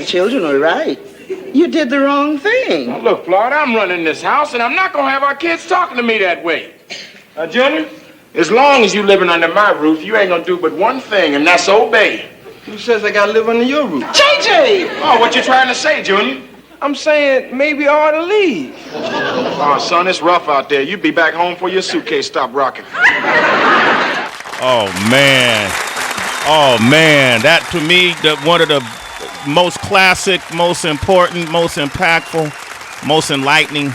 children are right. You did the wrong thing. Now, look, Florida, I'm running this house, and I'm not going to have our kids talking to me that way. Junior, as long as you living under my roof, you ain't going to do but one thing, and that's obey. Who says I got to live under your roof? JJ! Oh, what you trying to say, Junior? I'm saying maybe I ought to leave. Oh, son, it's rough out there. You be back home before your suitcase stop rocking. Oh, man. Oh, man. That, to me, one of the most classic, most important, most impactful, most enlightening,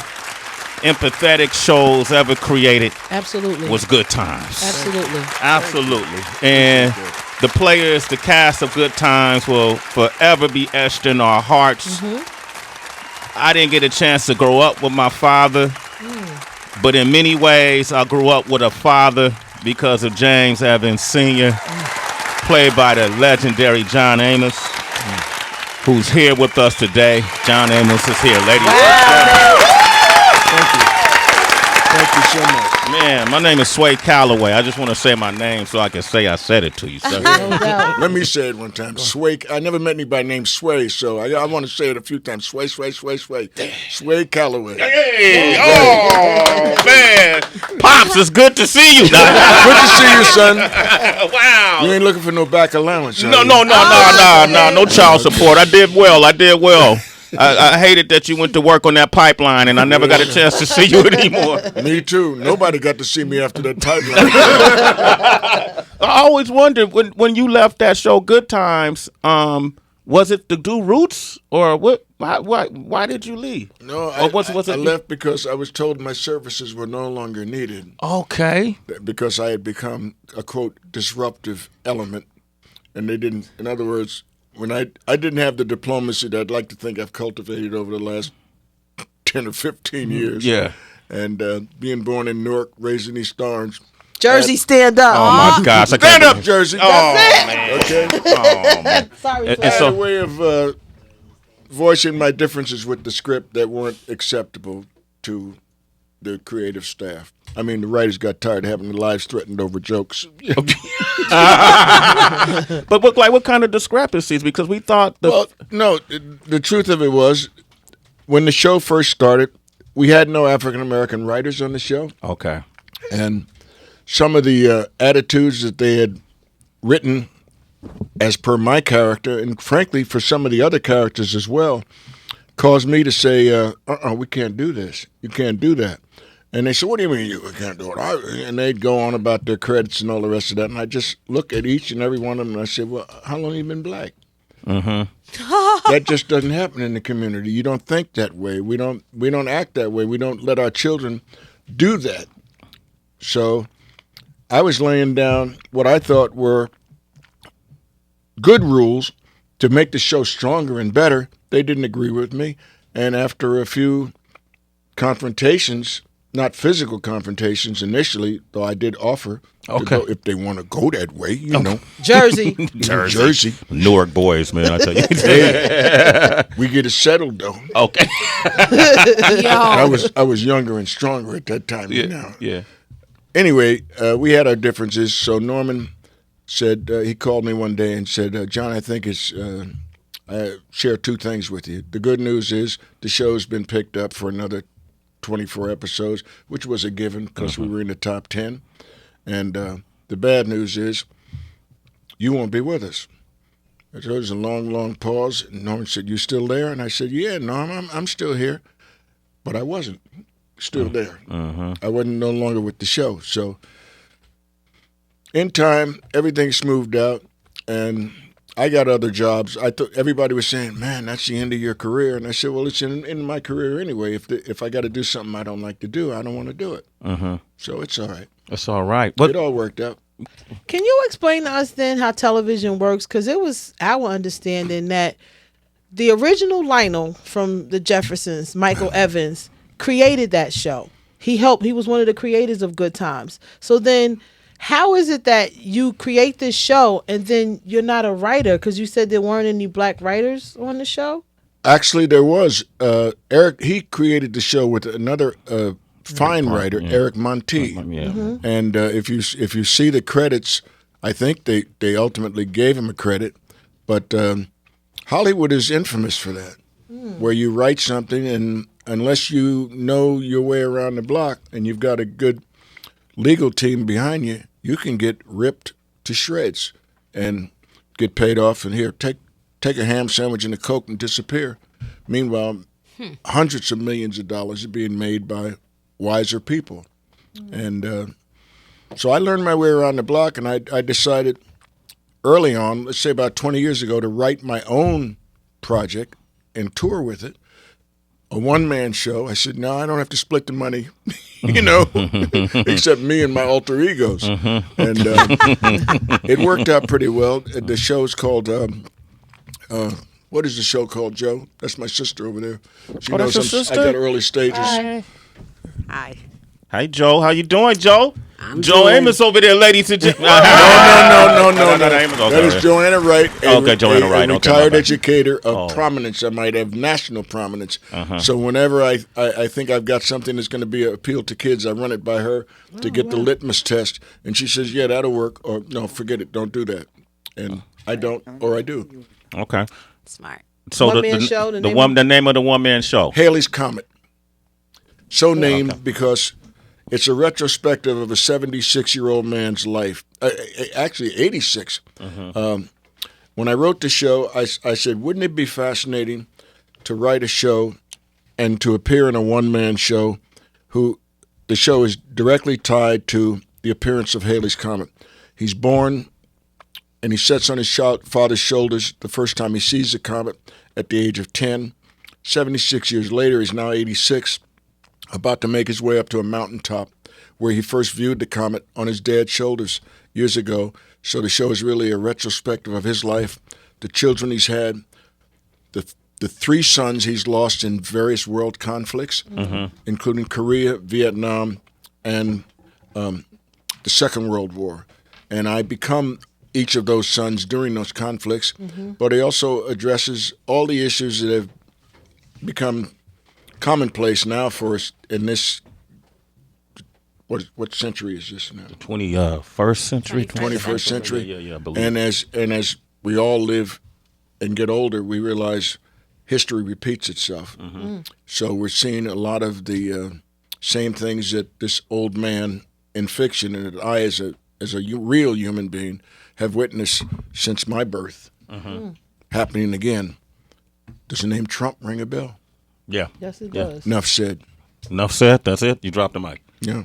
empathetic shows ever created. Absolutely. Was Good Times. Absolutely. Absolutely. And the players, the cast of Good Times will forever be etched in our hearts. I didn't get a chance to grow up with my father, but in many ways I grew up with a father because of James Evans Sr., played by the legendary John Amos, who's here with us today. John Amos is here, ladies and gentlemen. Thank you. Thank you so much. Man, my name is Sway Calloway. I just want to say my name so I can say I said it to you, sir. Let me say it one time. Sway. I never met anybody named Sway, so I want to say it a few times. Sway, Sway, Sway, Sway. Sway Calloway. Hey! Oh, man. Pops, it's good to see you. Good to see you, son. Wow. You ain't looking for no back allowance, No, no child support. I did well. I hated that you went to work on that pipeline, and I never got a chance to see you anymore. Me too. Nobody got to see me after that pipeline. I always wondered when you left that show, Good Times. Was it to do Roots, or what? Why did you leave? No, I left because I was told my services were no longer needed. Okay. Because I had become a quote disruptive element, and they didn't. In other words, when I didn't have the diplomacy that I'd like to think I've cultivated over the last 10 or 15 years. Yeah. And being born in Newark, raised in East Orange. Jersey, stand up. Oh, my gosh. Stand up, Jersey. Oh, man. Okay? Oh, man. Sorry, And I had so- a way of voicing my differences with the script that weren't acceptable to the creative staff. I mean, the writers got tired of having their lives threatened over jokes. But what kind of discrepancies? Because we thought the truth of it was, when the show first started, we had no African American writers on the show. Okay. And some of the attitudes that they had written as per my character, and frankly for some of the other characters as well, caused me to say, we can't do this. You can't do that. And they said, what do you mean you can't do it? And they'd go on about their credits and all the rest of that. And I just look at each and every one of them and I said, well, how long have you been black? That just doesn't happen in the community. You don't think that way. We don't act that way. We don't let our children do that. So I was laying down what I thought were good rules to make the show stronger and better. They didn't agree with me. And after a few confrontations, not physical confrontations initially, though I did offer to go if they want to go that way, you know. Jersey. Jersey. Newark boys, man, I tell you. Hey, we get it settled, though. Okay. I was younger and stronger at that time than now. Yeah. Anyway, we had our differences, so Norman said, he called me one day and said, John, I think I share two things with you. The good news is the show's been picked up for another 24 episodes, which was a given because we were in the top 10. And the bad news is you won't be with us. So there was a long, long pause. And Norman said, you still there? And I said, yeah, Norm, I'm still here. But I wasn't still there. I wasn't no longer with the show. So in time, everything smoothed out, and I got other jobs. I thought everybody was saying, man, that's the end of your career. And I said, well, it's in my career anyway. If I got to do something I don't like to do, I don't want to do it. So it's all right. That's all right. It all worked out. Can you explain to us then how television works? Because it was our understanding that the original Lionel from the Jeffersons, Michael Evans, created that show. He was one of the creators of Good Times. So then how is it that you create this show and then you're not a writer? Because you said there weren't any black writers on the show? Actually, there was. Eric, he created the show with another fine writer, Eric Monti. And if you see the credits, I think they ultimately gave him a credit. But Hollywood is infamous for that, where you write something and unless you know your way around the block and you've got a good legal team behind you, you can get ripped to shreds and get paid off. And here, take a ham sandwich and a Coke and disappear. Meanwhile, hundreds of millions of dollars are being made by wiser people. And so I learned my way around the block, and I decided early on, let's say about 20 years ago, to write my own project and tour with it. A one-man show. I said, no, I don't have to split the money, except me and my alter egos. And it worked out pretty well. The show's called, what is the show called, Joe? That's my sister over there. She knows that's your I sister? got early stages. Hi. Hey, Joe. How you doing, Joe? Joe doing- Amos over there, ladies and gentlemen. No. Amos. Okay, That is right. Joanna Wright. Okay, Joanna Wright. A Okay, my retired bad. educator of prominence. I might have national prominence. So whenever I think I've got something that's going to be appeal to kids, I run it by her to get the litmus test. And she says, yeah, that'll work. Or, no, forget it. Don't do that. And I don't, or I do. Okay. Smart. So One-man show, the name the name of the one man show. Haley's Comet. So named because it's a retrospective of a 76-year-old man's life. Actually, 86. When I wrote the show, I said, wouldn't it be fascinating to write a show and to appear in a one-man show who the show is directly tied to the appearance of Haley's Comet. He's born and he sits on his father's shoulders the first time he sees the comet at the age of 10. 76 years later, he's now 86, about to make his way up to a mountaintop where he first viewed the comet on his dad's shoulders years ago. So the show is really a retrospective of his life, the children he's had, the three sons he's lost in various world conflicts, including Korea, Vietnam, and the Second World War. And I become each of those sons during those conflicts, but he also addresses all the issues that have become commonplace now for us in this. What century is this now? 21st century. 21st century. Yeah, I believe. And as we all live and get older, we realize history repeats itself. So we're seeing a lot of the same things that this old man in fiction and that I, as a real human being, have witnessed since my birth, happening again. Does the name Trump ring a bell? Yeah. Yes, it Yeah. does. Enough said. Enough said. That's it. You dropped the mic. Yeah.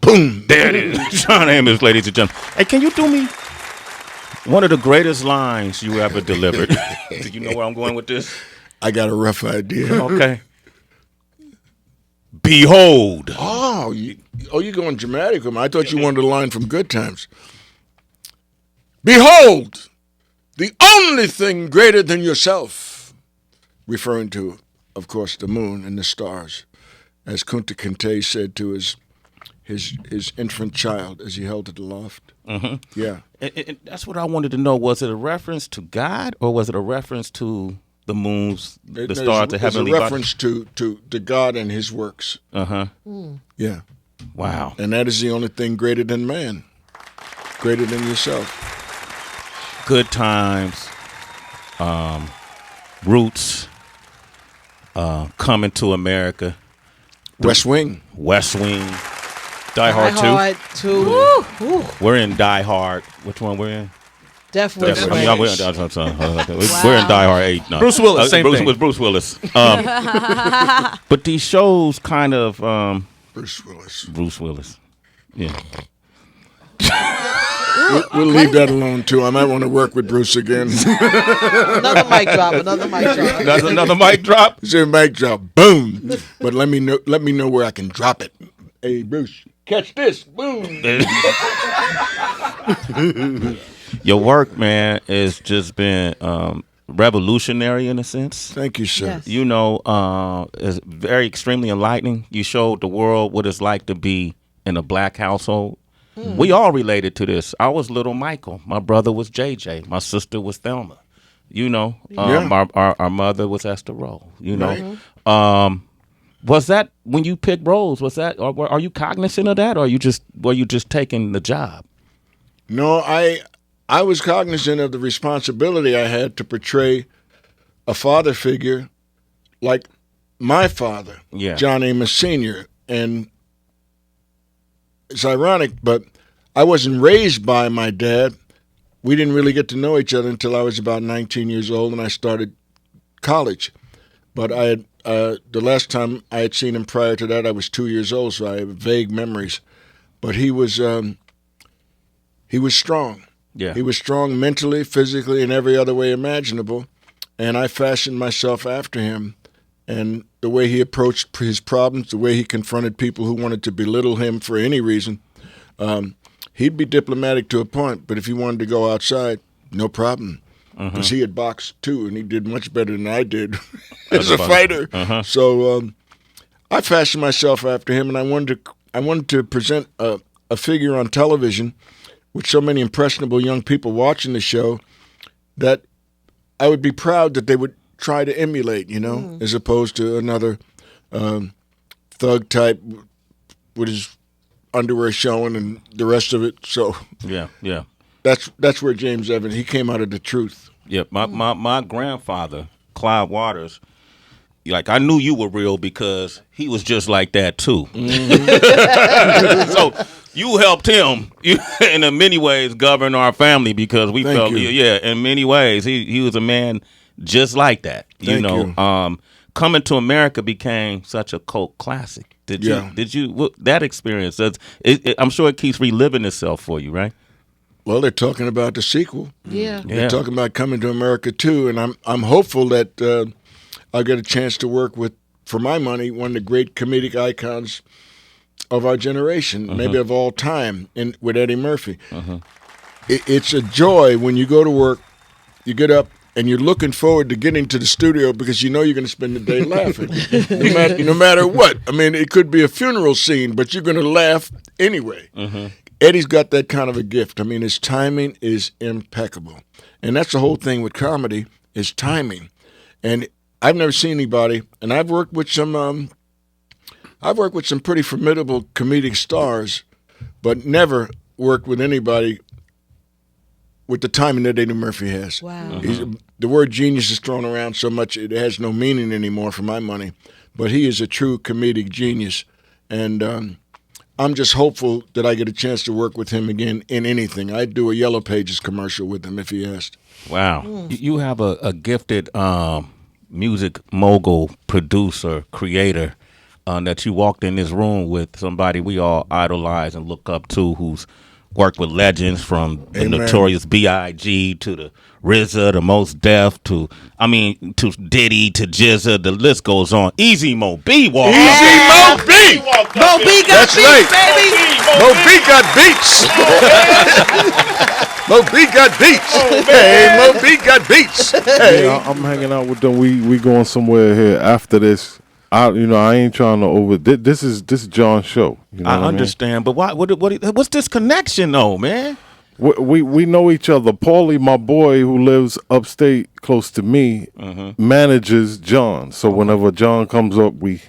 Boom. There it is. John Amos, ladies and gentlemen. Hey, can you do me one of the greatest lines you ever delivered? Do you know where I'm going with this? I got a rough idea. Okay. Behold. Oh, you're going dramatic with me. I thought you wanted a line from Good Times. Behold, the only thing greater than yourself, referring to, of course, the moon and the stars, as Kunta Kinte said to his infant child as he held it aloft. Yeah. And that's what I wanted to know. Was it a reference to God or was it a reference to the moons, the stars, the heavenly It's a bodies? reference to God and his works. Yeah. Wow. And that is the only thing greater than man, greater than yourself. Good Times, Roots, Coming to America, West Wing. West Wing, Die Hard 2. Hard 2. Ooh, We're in Die Hard. Which one we're in? Death Wish. I mean, we're in Die Hard 8. No. Bruce Willis, same Bruce, thing. With Bruce Willis. But these shows kind of Bruce Willis. Bruce Willis. Yeah. We'll leave that alone too. I might want to work with Bruce again. Another mic drop. Another mic drop. That's another mic drop. Say a mic drop, boom. But let me know where I can drop it. Hey Bruce, catch this, boom. Your work, man, has just been revolutionary in a sense. Thank you, sir. Yes. You know, it's very extremely enlightening. You showed the world what it's like to be in a black household. We all related to this. I was little Michael. My brother was JJ. My sister was Thelma. You know, Yeah. our mother was Esther Rowe. You know, was that when you picked roles? Was that, or are you cognizant of that, or were you just taking the job? No, I was cognizant of the responsibility I had to portray a father figure like my father, Yeah. John Amos Sr. And it's ironic, but I wasn't raised by my dad. We didn't really get to know each other until I was about 19 years old, and I started college. But I had the last time I had seen him prior to that, I was 2 years old, so I have vague memories. But he was strong. Yeah. He was strong mentally, physically, and every other way imaginable. And I fashioned myself after him. And the way he approached his problems, the way he confronted people who wanted to belittle him for any reason, he'd be diplomatic to a point. But if he wanted to go outside, no problem. Because he had boxed too, and he did much better than I did as a fighter. So I fashioned myself after him, and I wanted to present a figure on television with so many impressionable young people watching the show that I would be proud that they would try to emulate, as opposed to another thug type with his underwear showing and the rest of it. So Yeah. that's where James Evans, he came out of the truth. Yeah, my grandfather, Clyde Waters, like I knew you were real because he was just like that too. So you helped him in many ways govern our family because we Thank felt you. in many ways he was a man just like that. Thank you. Coming to America became such a cult classic. Did you that experience? I'm sure it keeps reliving itself for you, right? Well, they're talking about the sequel. Yeah. They're talking about Coming to America too, and I'm hopeful that I'll get a chance to work with, for my money, one of the great comedic icons of our generation, maybe of all time, with Eddie Murphy. It's a joy when you go to work, you get up, and you're looking forward to getting to the studio because you know you're going to spend the day laughing, no matter what. I mean, it could be a funeral scene, but you're going to laugh anyway. Eddie's got that kind of a gift. I mean, his timing is impeccable. And that's the whole thing with comedy, is timing. And I've never seen anybody, and I've worked with some pretty formidable comedic stars, but never worked with anybody with the timing that Eddie Murphy has. Wow. The word genius is thrown around so much it has no meaning anymore for my money, but he is a true comedic genius. And I'm just hopeful that I get a chance to work with him again in anything. I'd do a Yellow Pages commercial with him if he asked. Wow. You have a gifted music mogul, producer, creator that you walked in this room with, somebody we all idolize and look up to, who's worked with legends from the Amen. Notorious B.I.G. to the RZA, the Most Def, to Diddy, to Jizza, the list goes on. Easy Mo B walked up. Easy Mo B! Mo B got That's beats, right. baby. Mo B got beats. Mo B got beats. Hey, Mo B got beats. Hey. Yeah, I'm hanging out with them. We going somewhere here after this. I ain't trying to This is John's show. You know I what understand, but what's this connection though, man? We know each other. Paulie, my boy, who lives upstate close to me, manages John. So whenever John comes up, we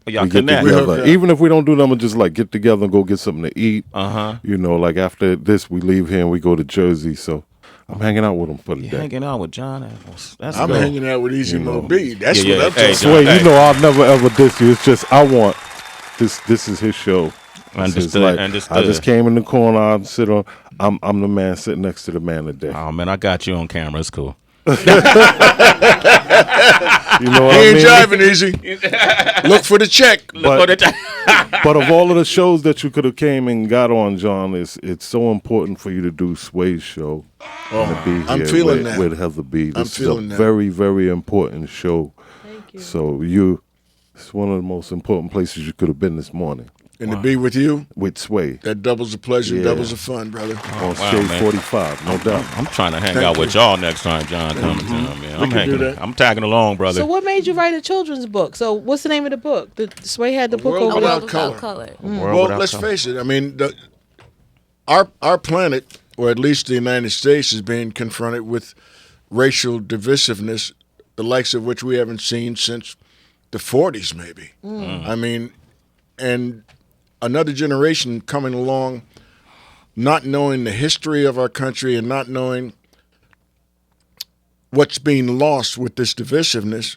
Y'all we get connect. together. Even if we don't do nothing, just like get together and go get something to eat. Like after this, we leave here and we go to Jersey. So I'm hanging out with him for the day. Hanging out with John. That's I'm good. hanging out with Easy Mo B. That's Yeah, what I'm hey, talking John. Wait, Hey. you know I'll never ever diss you. It's just I want this. This is his show. This is Understood. Understood. I just came in the corner. I'm the man sitting next to the man today. Oh man, I got you on camera. It's cool. You know what He I ain't mean? driving Easy. Look for the check. But of all of the shows that you could have came and got on, John, it's so important for you to do Sway's show and to be I'm here feeling with, that. with Heather B. I'm This is feeling a that. very, very important show. Thank you. So it's one of the most important places you could have been this morning And to be with you, with Sway that doubles the pleasure, Yeah. doubles the fun, brother. on wow, Shade man. 45, no doubt. I'm trying to hang Thank out you. with y'all next time John comes to town, man. I'm can do that. I'm tagging along, brother. So what made you write a children's book? So what's the name of the book? The Sway had the book World over Without there. Color. World Well, Without let's Color. face it. I mean, our planet, or at least the United States, is being confronted with racial divisiveness, the likes of which we haven't seen since the 40s, maybe. I mean, and another generation coming along, not knowing the history of our country and not knowing what's being lost with this divisiveness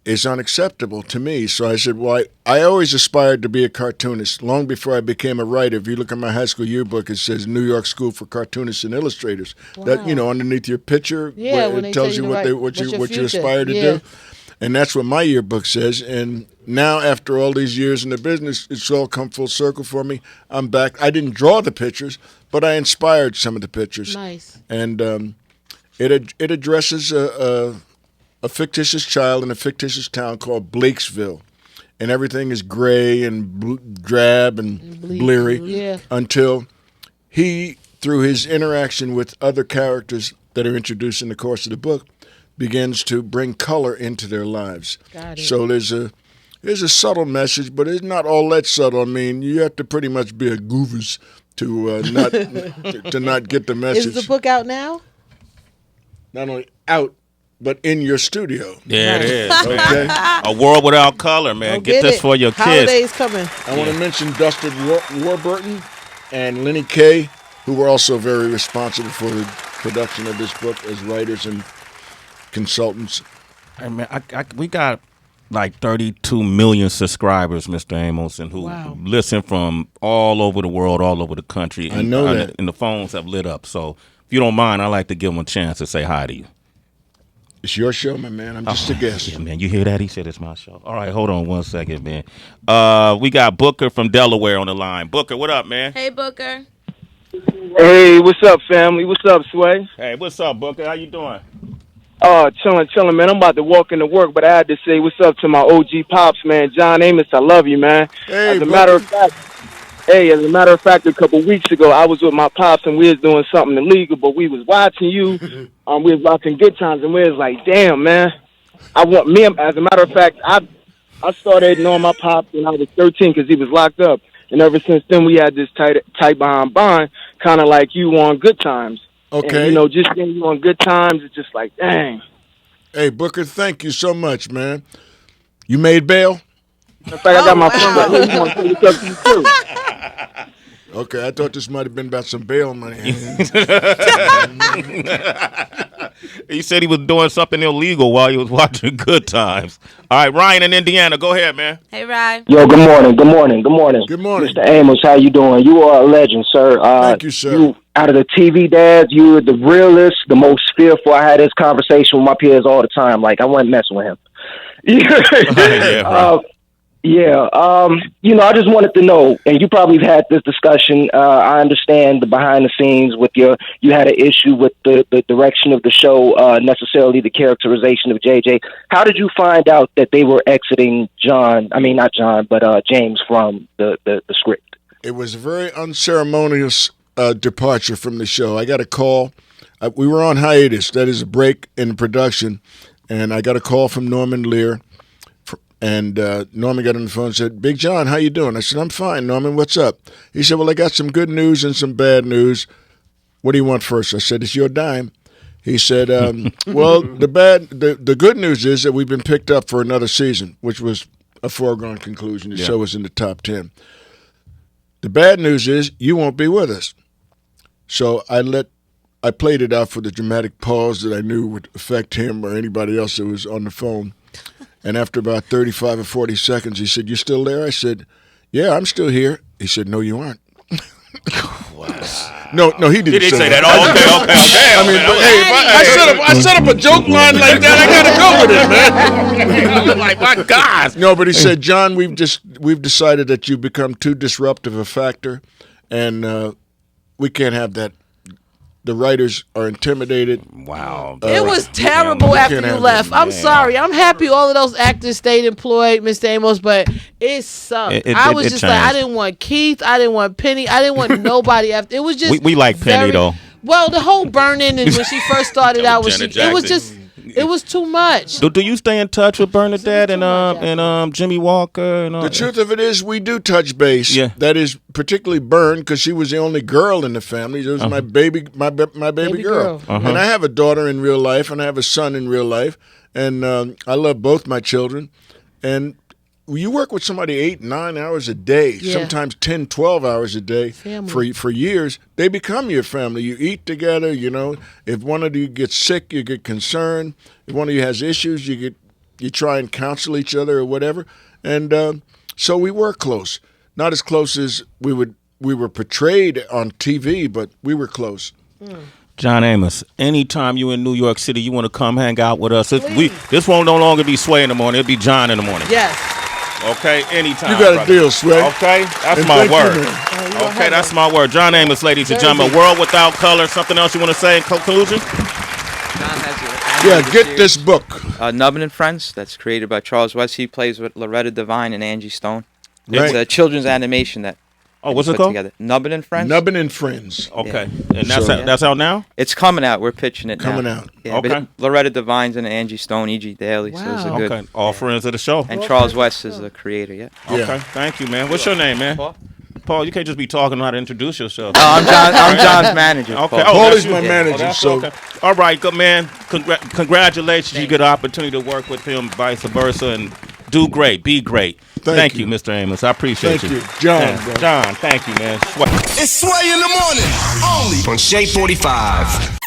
is unacceptable to me. So I said, well, I always aspired to be a cartoonist long before I became a writer. If you look at my high school yearbook, it says New York School for Cartoonists and Illustrators. That, underneath your picture, when it tells you what you aspire to do. And that's what my yearbook says. And now, after all these years in the business, it's all come full circle for me. I'm back. I didn't draw the pictures, but I inspired some of the pictures. Nice. And it addresses a fictitious child in a fictitious town called Blakesville. And everything is gray and drab and bleary until he, through his interaction with other characters that are introduced in the course of the book, begins to bring color into their lives. Got it. So there's a subtle message, but it's not all that subtle. I mean, you have to pretty much be a goofus to not get the message. Is the book out now? Not only out, but in your studio. There it is. Okay. A world without color, man. Get this for your kids. Holidays coming. I want to mention Dustin Warburton and Lenny Kay, who were also very responsible for the production of this book as writers and consultants. Hey, man, we got like 32 million subscribers, Mr. Amos, and who listen from all over the world, all over the country. And, I know that. And the phones have lit up. So if you don't mind, I'd like to give them a chance to say hi to you. It's your show, my man. I'm just a guest. Yeah, man. You hear that? He said it's my show. All right, hold on one second, man. We got Booker from Delaware on the line. Booker, what up, man? Hey, Booker. Hey, what's up, family? What's up, Sway? Hey, what's up, Booker? How you doing? Chilling, man. I'm about to walk into work, but I had to say what's up to my OG pops, man. John Amos, I love you, man. Hey, as a matter of fact, a couple weeks ago, I was with my pops and we was doing something illegal, but we was watching you. We was watching Good Times, and we was like, damn, man. As a matter of fact, I started knowing my pops when I was 13 because he was locked up, and ever since then we had this tight behind bond, kind of like you on Good Times. Okay. And, just being you on Good Times, it's just like, dang. Hey, Booker, thank you so much, man. You made bail? In fact, I got my phone right here. You want to say what's up to you, too. Okay, I thought this might have been about some bail money. He said he was doing something illegal while he was watching Good Times. All right, Ryan in Indiana, go ahead, man. Hey, Ryan. Yo, good morning. Good morning. Mr. Amos, how you doing? You are a legend, sir. Thank you, sir. You, out of the TV dads, you were the realest, the most fearful. I had this conversation with my peers all the time. Like, I wasn't messing with him. I just wanted to know, and you probably have had this discussion. I understand the behind the scenes with you had an issue with the direction of the show, necessarily the characterization of JJ. How did you find out that they were exiting James from the script? It was a very unceremonious departure from the show. I got a call. We were on hiatus. That is a break in production. And I got a call from Norman Lear. And Norman got on the phone and said, Big John, how you doing? I said, I'm fine, Norman. What's up? He said, well, I got some good news and some bad news. What do you want first? I said, it's your dime. He said, well, the good news is that we've been picked up for another season, which was a foregone conclusion. The show was in the top 10. The bad news is you won't be with us. So I played it out for the dramatic pause that I knew would affect him or anybody else that was on the phone. And after about 35 or 40 seconds, he said, you still there? I said, yeah, I'm still here. He said, no, you aren't. No, he didn't say that. Oh, okay. I mean, hey, I set up a joke line like that. I got to go with it, man. Like, my God. No, but he said, John, we've decided that you've become too disruptive a factor, and we can't have that. The writers are intimidated. Wow. It was terrible after you left. I'm sorry. I'm happy all of those actors stayed employed, Mr. Amos, but it sucked. I was just like, I didn't want Keith. I didn't want Penny. I didn't want nobody after. It was just. We like Penny, though. Well, the whole burning and when she first started out, it was too much. Do you stay in touch with Bernadette and Jimmy Walker? And all the truth of it is, we do touch base. Yeah. That is particularly Bern because she was the only girl in the family. It was my baby girl. And I have a daughter in real life, and I have a son in real life, and I love both my children. And you work with somebody 8, 9 hours a day, Yeah. sometimes 10, 12 hours a day Family. for years. They become your family. You eat together. You know, if one of you gets sick, you get concerned. If one of you has issues, you try and counsel each other or whatever. And so we were close. Not as close as we were portrayed on TV, but we were close. John Amos, anytime you in New York City, you want to come hang out with us. This won't no longer be Sway in the morning. It'll be John in the morning. Yes. Okay, anytime. You got brother. a deal, Sway. Okay, that's And my thank you, word. man. Okay, that's my word. John Amos, ladies and gentlemen. World Without Color. Something else you want to say in conclusion? Yeah, get this book. Nubbin and Friends. That's created by Charles West. He plays with Loretta Devine and Angie Stone. Right. It's a children's animation that. What's we it put called? Together. Nubbin and Friends. Nubbin and Friends. Okay, Yeah. and that's out now. It's coming out. We're pitching it now. Coming out. Yeah, but Okay. Loretta Devines and Angie Stone, E.G. Daly. So it's a good. Okay, all friends of the show. And Charles West is the creator. Yeah. Okay, thank you, man. What's your name, man? Paul. Paul, you can't just be talking how to introduce yourself. Oh, I'm John's manager. Okay. Paul. Paul that's is my you. manager, that's so- okay. All right, good man. Congratulations. You get an opportunity to work with him, vice versa, and do great. Be great. Thank you, Mr. Amos. I appreciate Thank you. John, Yeah. bro. John, thank you, man. It's Sway in the morning, only on Shea 45.